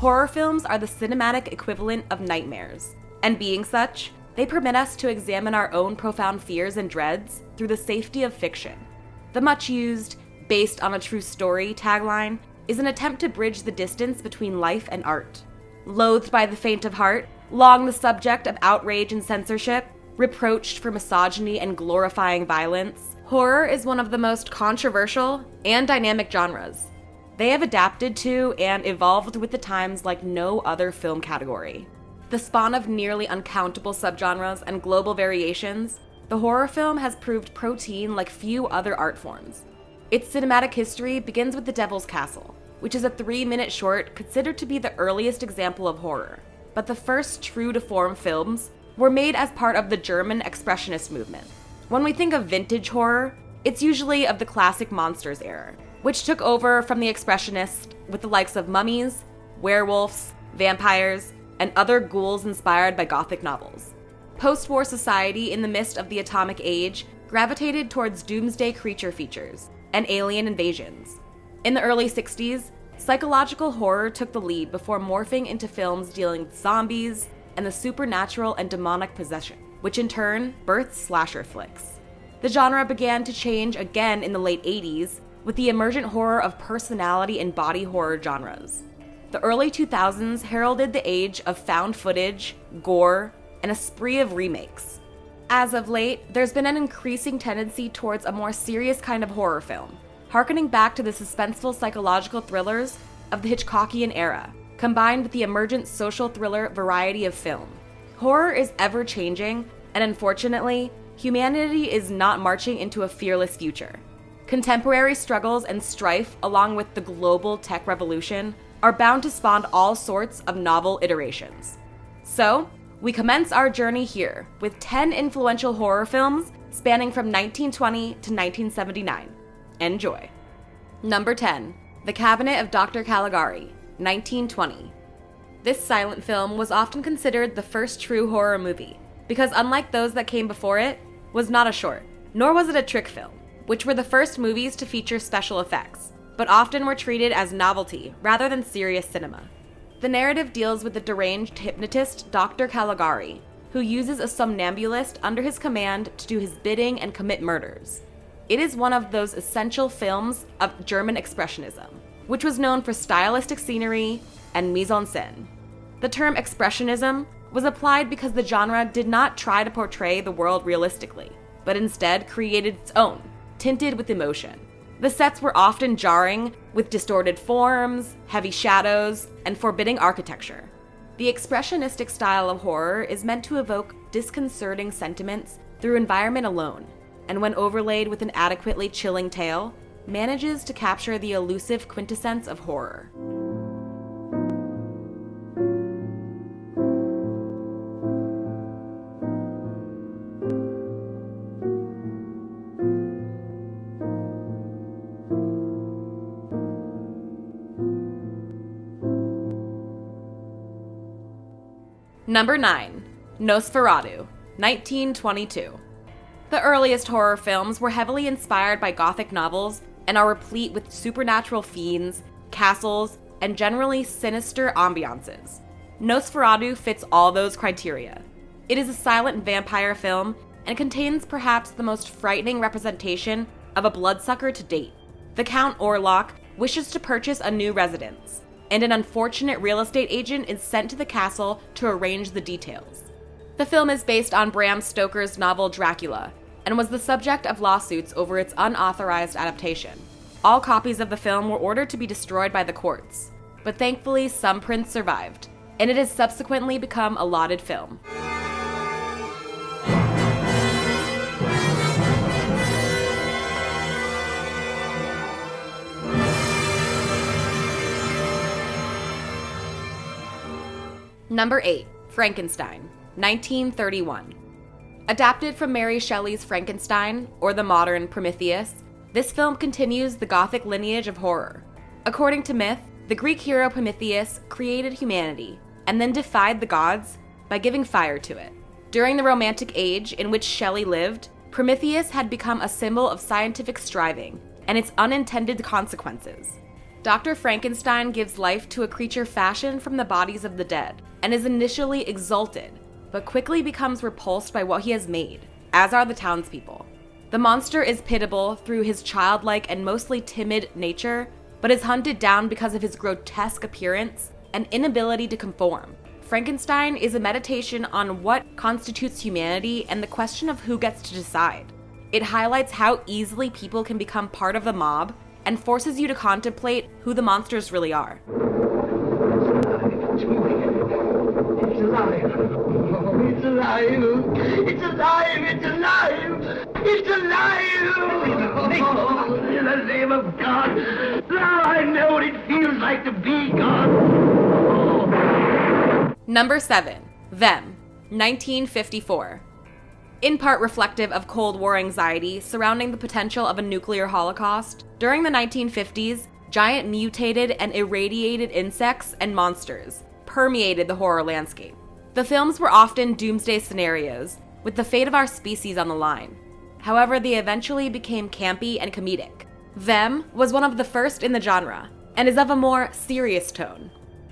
Horror films are the cinematic equivalent of nightmares, and being such, they permit us to examine our own profound fears and dreads through the safety of fiction. The much-used, based on a true story tagline is an attempt to bridge the distance between life and art. Loathed by the faint of heart, long the subject of outrage and censorship, reproached for misogyny and glorifying violence, horror is one of the most controversial and dynamic genres. They have adapted to and evolved with the times like no other film category. The spawn of nearly uncountable subgenres and global variations, the horror film has proved protein like few other art forms. Its cinematic history begins with The Devil's Castle, which is a 3-minute short considered to be the earliest example of horror. But the first true-to-form films were made as part of the German Expressionist movement. When we think of vintage horror, it's usually of the classic monsters era, which took over from the Expressionists with the likes of mummies, werewolves, vampires, and other ghouls inspired by Gothic novels. Post-war society in the midst of the atomic age gravitated towards doomsday creature features and alien invasions. In the early 60s, psychological horror took the lead before morphing into films dealing with zombies and the supernatural and demonic possession, which in turn birthed slasher flicks. The genre began to change again in the late 80s with the emergent horror of personality and body horror genres. The early 2000s heralded the age of found footage, gore, and a spree of remakes. As of late, there's been an increasing tendency towards a more serious kind of horror film, harkening back to the suspenseful psychological thrillers of the Hitchcockian era, combined with the emergent social thriller variety of film. Horror is ever-changing, and unfortunately, humanity is not marching into a fearless future. Contemporary struggles and strife, along with the global tech revolution, are bound to spawn all sorts of novel iterations. So, we commence our journey here with 10 influential horror films spanning from 1920 to 1979. Enjoy. Number 10. The Cabinet of Dr. Caligari, 1920. This silent film was often considered the first true horror movie, because unlike those that came before it, was not a short, nor was it a trick film, which were the first movies to feature special effects, but often were treated as novelty rather than serious cinema. The narrative deals with the deranged hypnotist Dr. Caligari, who uses a somnambulist under his command to do his bidding and commit murders. It is one of those essential films of German Expressionism, which was known for stylistic scenery and mise-en-scène. The term Expressionism was applied because the genre did not try to portray the world realistically, but instead created its own, tinted with emotion. The sets were often jarring, with distorted forms, heavy shadows, and forbidding architecture. The expressionistic style of horror is meant to evoke disconcerting sentiments through environment alone, and when overlaid with an adequately chilling tale, manages to capture the elusive quintessence of horror. Number 9. Nosferatu, 1922. The earliest horror films were heavily inspired by Gothic novels and are replete with supernatural fiends, castles, and generally sinister ambiances. Nosferatu fits all those criteria. It is a silent vampire film and contains perhaps the most frightening representation of a bloodsucker to date. The Count Orlok wishes to purchase a new residence, and an unfortunate real estate agent is sent to the castle to arrange the details. The film is based on Bram Stoker's novel Dracula, and was the subject of lawsuits over its unauthorized adaptation. All copies of the film were ordered to be destroyed by the courts, but thankfully some prints survived, and it has subsequently become a lauded film. Number 8. Frankenstein, 1931. Adapted from Mary Shelley's Frankenstein, or the modern Prometheus, this film continues the Gothic lineage of horror. According to myth, the Greek hero Prometheus created humanity, and then defied the gods by giving fire to it. During the Romantic Age in which Shelley lived, Prometheus had become a symbol of scientific striving and its unintended consequences. Dr. Frankenstein gives life to a creature fashioned from the bodies of the dead, and is initially exalted, but quickly becomes repulsed by what he has made, as are the townspeople. The monster is pitiable through his childlike and mostly timid nature, but is hunted down because of his grotesque appearance and inability to conform. Frankenstein is a meditation on what constitutes humanity and the question of who gets to decide. It highlights how easily people can become part of the mob and forces you to contemplate who the monsters really are. It's alive. Oh, it's alive. It's alive. It's alive. It's alive. Oh, in the name of God. Now I know what it feels like to be God. Oh. Number 7. Them, 1954. In part reflective of Cold War anxiety surrounding the potential of a nuclear holocaust, during the 1950s, giant mutated and irradiated insects and monsters permeated the horror landscape. The films were often doomsday scenarios, with the fate of our species on the line. However, they eventually became campy and comedic. Them was one of the first in the genre, and is of a more serious tone.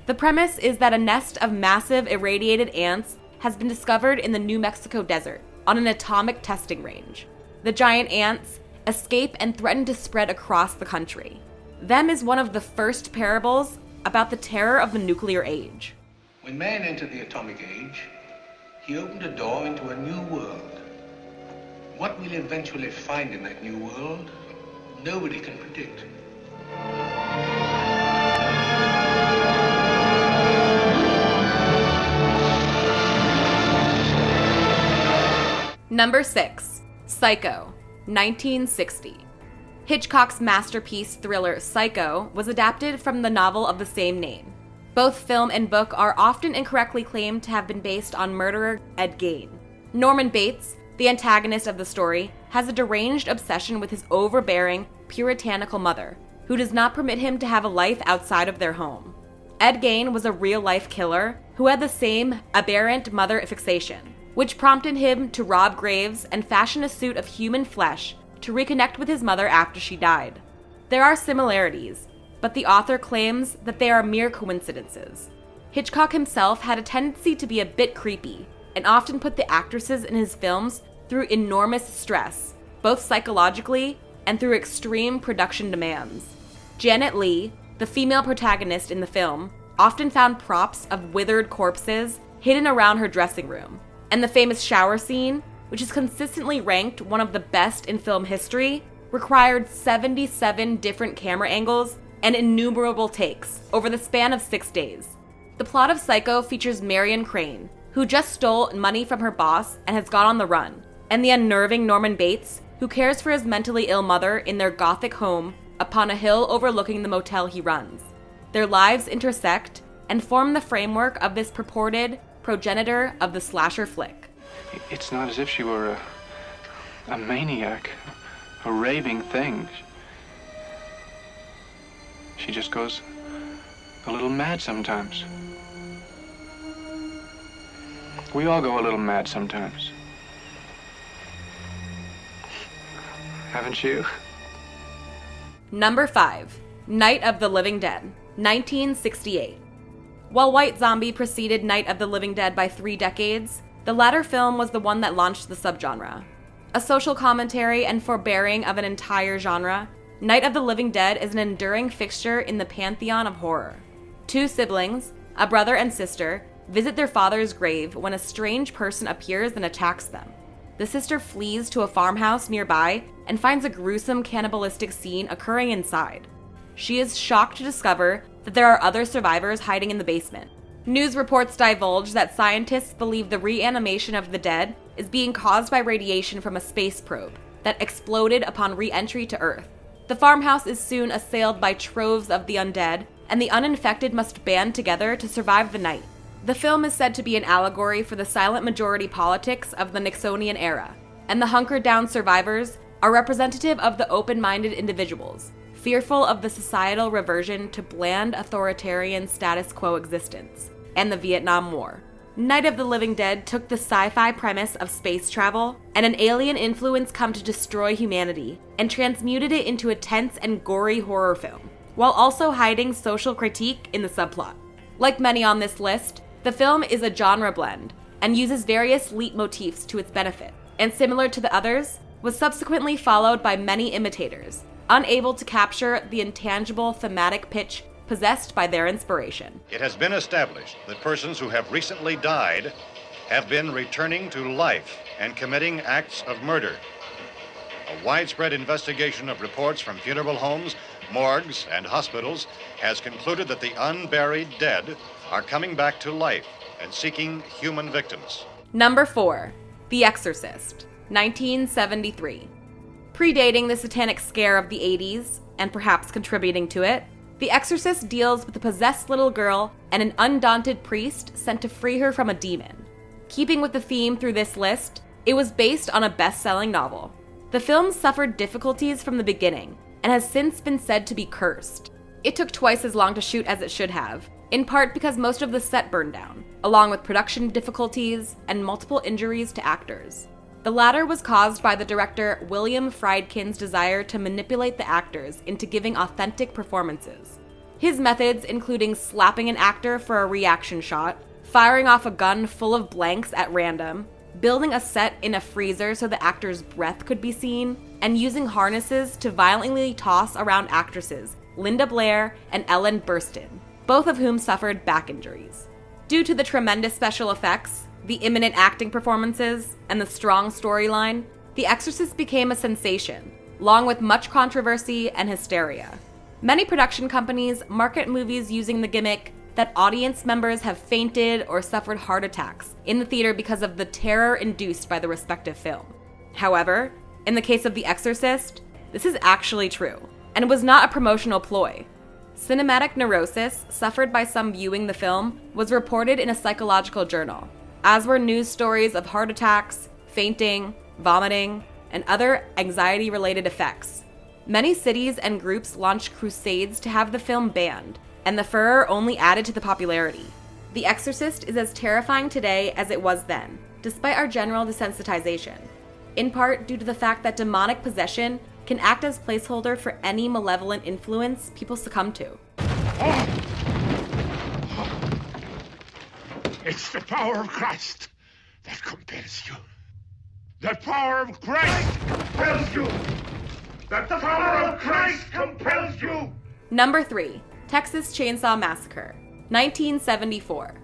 The premise is that a nest of massive irradiated ants has been discovered in the New Mexico desert, on an atomic testing range. The giant ants escape and threaten to spread across the country. Them is one of the first parables about the terror of the nuclear age. When man entered the atomic age, he opened a door into a new world. What we'll eventually find in that new world, nobody can predict. Number 6. Psycho, 1960. Hitchcock's masterpiece thriller Psycho was adapted from the novel of the same name. Both film and book are often incorrectly claimed to have been based on murderer Ed Gein. Norman Bates, the antagonist of the story, has a deranged obsession with his overbearing, puritanical mother, who does not permit him to have a life outside of their home. Ed Gein was a real-life killer who had the same aberrant mother fixation, which prompted him to rob graves and fashion a suit of human flesh to reconnect with his mother after she died. There are similarities, but the author claims that they are mere coincidences. Hitchcock himself had a tendency to be a bit creepy, and often put the actresses in his films through enormous stress, both psychologically and through extreme production demands. Janet Leigh, the female protagonist in the film, often found props of withered corpses hidden around her dressing room, and the famous shower scene, which is consistently ranked one of the best in film history, required 77 different camera angles and innumerable takes over the span of 6 days. The plot of Psycho features Marion Crane, who just stole money from her boss and has gone on the run, and the unnerving Norman Bates, who cares for his mentally ill mother in their gothic home upon a hill overlooking the motel he runs. Their lives intersect and form the framework of this purported progenitor of the slasher flick. It's not as if she were a maniac, a raving thing. She just goes a little mad sometimes. We all go a little mad sometimes. Haven't you? Number 5. Night of the Living Dead, 1968. While White Zombie preceded Night of the Living Dead by 3 decades, the latter film was the one that launched the subgenre. A social commentary and forbearing of an entire genre, Night of the Living Dead is an enduring fixture in the pantheon of horror. 2 siblings, a brother and sister, visit their father's grave when a strange person appears and attacks them. The sister flees to a farmhouse nearby and finds a gruesome cannibalistic scene occurring inside. She is shocked to discover that there are other survivors hiding in the basement. News reports divulge that scientists believe the reanimation of the dead is being caused by radiation from a space probe that exploded upon re-entry to Earth. The farmhouse is soon assailed by troves of the undead, and the uninfected must band together to survive the night. The film is said to be an allegory for the silent majority politics of the Nixonian era, and the hunkered-down survivors are representative of the open-minded individuals, fearful of the societal reversion to bland authoritarian status quo existence, and the Vietnam War. Night of the Living Dead took the sci-fi premise of space travel and an alien influence come to destroy humanity, and transmuted it into a tense and gory horror film. while also hiding social critique in the subplot. Like many on this list, the film is a genre blend and uses various leitmotifs to its benefit, and similar to the others, was subsequently followed by many imitators, unable to capture the intangible thematic pitch possessed by their inspiration. It has been established that persons who have recently died have been returning to life and committing acts of murder. A widespread investigation of reports from funeral homes, morgues, and hospitals has concluded that the unburied dead are coming back to life and seeking human victims. Number 4, The Exorcist, 1973. Predating the satanic scare of the 80s, and perhaps contributing to it, The Exorcist deals with a possessed little girl and an undaunted priest sent to free her from a demon. Keeping with the theme through this list, it was based on a best-selling novel. The film suffered difficulties from the beginning, and has since been said to be cursed. It took twice as long to shoot as it should have, in part because most of the set burned down, along with production difficulties and multiple injuries to actors. The latter was caused by the director William Friedkin's desire to manipulate the actors into giving authentic performances. His methods including slapping an actor for a reaction shot, firing off a gun full of blanks at random, building a set in a freezer so the actor's breath could be seen, and using harnesses to violently toss around actresses Linda Blair and Ellen Burstyn, both of whom suffered back injuries. Due to the tremendous special effects, the imminent acting performances, and the strong storyline, The Exorcist became a sensation, along with much controversy and hysteria. Many production companies market movies using the gimmick that audience members have fainted or suffered heart attacks in the theater because of the terror induced by the respective film. However, in the case of The Exorcist, this is actually true, and was not a promotional ploy. Cinematic neurosis suffered by some viewing the film was reported in a psychological journal, as were news stories of heart attacks, fainting, vomiting, and other anxiety-related effects. Many cities and groups launched crusades to have the film banned, and the furor only added to the popularity. The Exorcist is as terrifying today as it was then, despite our general desensitization, in part due to the fact that demonic possession can act as placeholder for any malevolent influence people succumb to. It's the power of Christ that compels you. The power of Christ compels you. The power of Christ compels you. Number 3, Texas Chainsaw Massacre, 1974.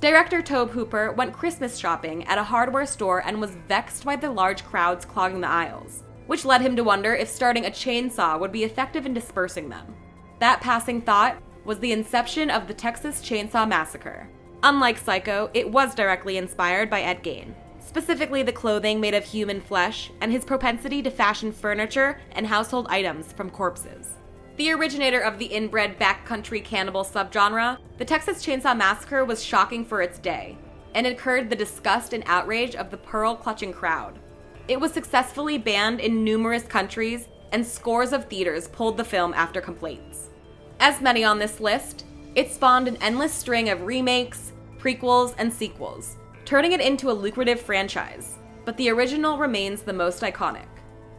Director Tobe Hooper went Christmas shopping at a hardware store and was vexed by the large crowds clogging the aisles, which led him to wonder if starting a chainsaw would be effective in dispersing them. That passing thought was the inception of the Texas Chainsaw Massacre. Unlike Psycho, it was directly inspired by Ed Gein, specifically the clothing made of human flesh and his propensity to fashion furniture and household items from corpses. The originator of the inbred backcountry cannibal subgenre, the Texas Chainsaw Massacre was shocking for its day, and incurred the disgust and outrage of the pearl-clutching crowd. It was successfully banned in numerous countries, and scores of theaters pulled the film after complaints. As many on this list, it spawned an endless string of remakes, prequels, and sequels, turning it into a lucrative franchise, but the original remains the most iconic.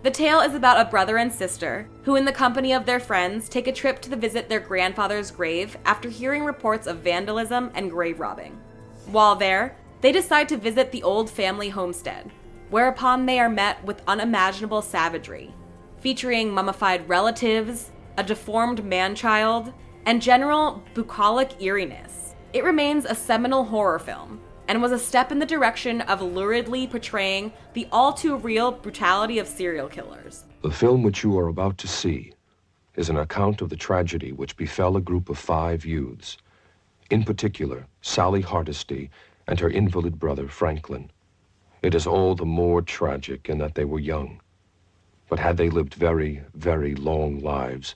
The tale is about a brother and sister who, in the company of their friends, take a trip to visit their grandfather's grave after hearing reports of vandalism and grave robbing. While there, they decide to visit the old family homestead, whereupon they are met with unimaginable savagery, featuring mummified relatives, a deformed man-child, and general bucolic eeriness. It remains a seminal horror film, and was a step in the direction of luridly portraying the all-too-real brutality of serial killers. The film which you are about to see is an account of the tragedy which befell a group of 5 youths, in particular, Sally Hardesty and her invalid brother, Franklin. It is all the more tragic in that they were young. But had they lived very, very long lives,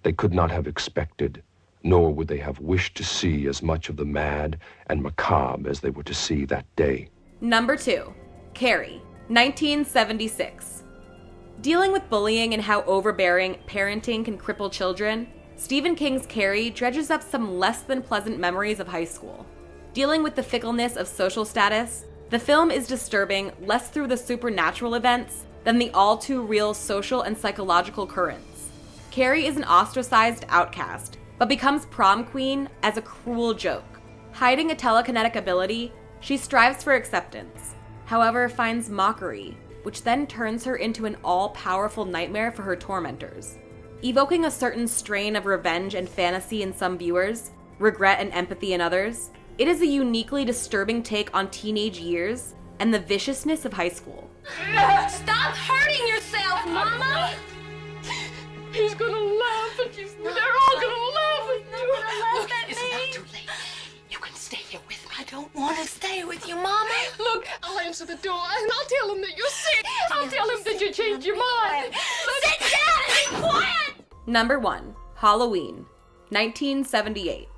they could not have expected, nor would they have wished to see as much of the mad and macabre as they were to see that day. Number 2, Carrie, 1976. Dealing with bullying and how overbearing parenting can cripple children, Stephen King's Carrie dredges up some less than pleasant memories of high school. Dealing with the fickleness of social status, the film is disturbing less through the supernatural events than the all-too-real social and psychological currents. Carrie is an ostracized outcast, but becomes prom queen as a cruel joke. Hiding a telekinetic ability, she strives for acceptance, however finds mockery, which then turns her into an all-powerful nightmare for her tormentors. Evoking a certain strain of revenge and fantasy in some viewers, regret and empathy in others, it is a uniquely disturbing take on teenage years and the viciousness of high school. Stop hurting yourself, Mama! He's gonna laugh at you. They're all gonna laugh at you. Look, It's not too late. You can stay here with me. I don't want to stay with you, Mama. Look, I'll answer the door and I'll tell him that you're sick. I'll tell him that you changed your mind. Sit down and be quiet! Number 1. Halloween, 1978.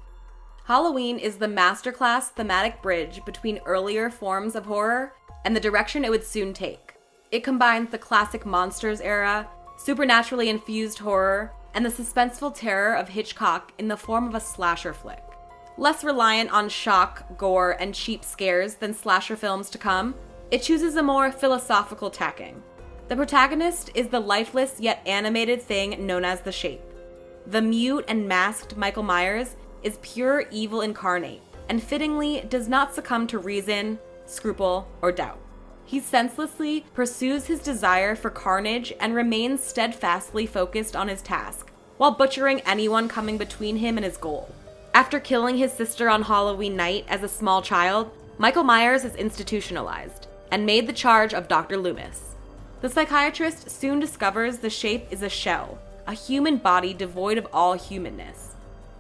Halloween is the masterclass thematic bridge between earlier forms of horror and the direction it would soon take. It combines the classic monsters era, supernaturally infused horror, and the suspenseful terror of Hitchcock in the form of a slasher flick. Less reliant on shock, gore, and cheap scares than slasher films to come, it chooses a more philosophical tacking. The protagonist is the lifeless yet animated thing known as the Shape. The mute and masked Michael Myers is pure evil incarnate, and fittingly does not succumb to reason, scruple, or doubt. He senselessly pursues his desire for carnage and remains steadfastly focused on his task, while butchering anyone coming between him and his goal. After killing his sister on Halloween night as a small child, Michael Myers is institutionalized and made the charge of Dr. Loomis. The psychiatrist soon discovers the Shape is a shell, a human body devoid of all humanness.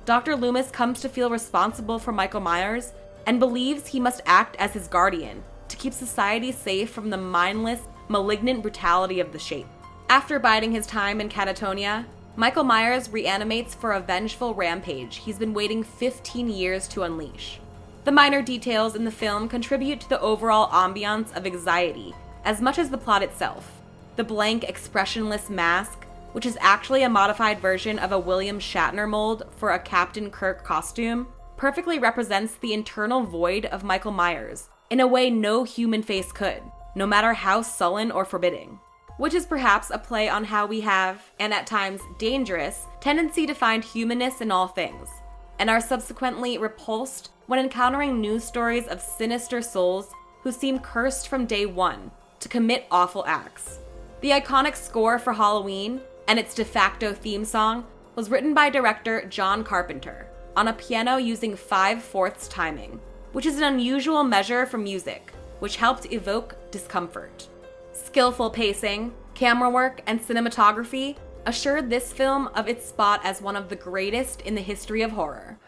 Dr. Loomis comes to feel responsible for Michael Myers and believes he must act as his guardian to keep society safe from the mindless, malignant brutality of the Shape. After biding his time in Catatonia, Michael Myers reanimates for a vengeful rampage he's been waiting 15 years to unleash. The minor details in the film contribute to the overall ambiance of anxiety as much as the plot itself. The blank, expressionless mask, which is actually a modified version of a William Shatner mold for a Captain Kirk costume, perfectly represents the internal void of Michael Myers in a way no human face could, no matter how sullen or forbidding. Which is perhaps a play on how we have, and at times dangerous, tendency to find humanness in all things, and are subsequently repulsed when encountering news stories of sinister souls who seem cursed from day one to commit awful acts. The iconic score for Halloween and its de facto theme song was written by director John Carpenter on a piano using 5/4 timing, which is an unusual measure for music, which helped evoke discomfort. Skillful pacing, camera work, and cinematography assured this film of its spot as one of the greatest in the history of horror.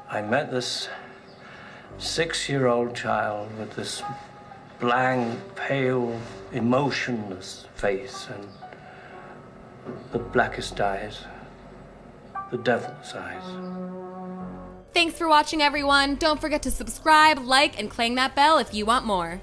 I met this 6-year-old child with this blank, pale, emotionless face and the blackest eyes, the devil's eyes. Thanks for watching, everyone. Don't forget to subscribe, like, and clang that bell if you want more.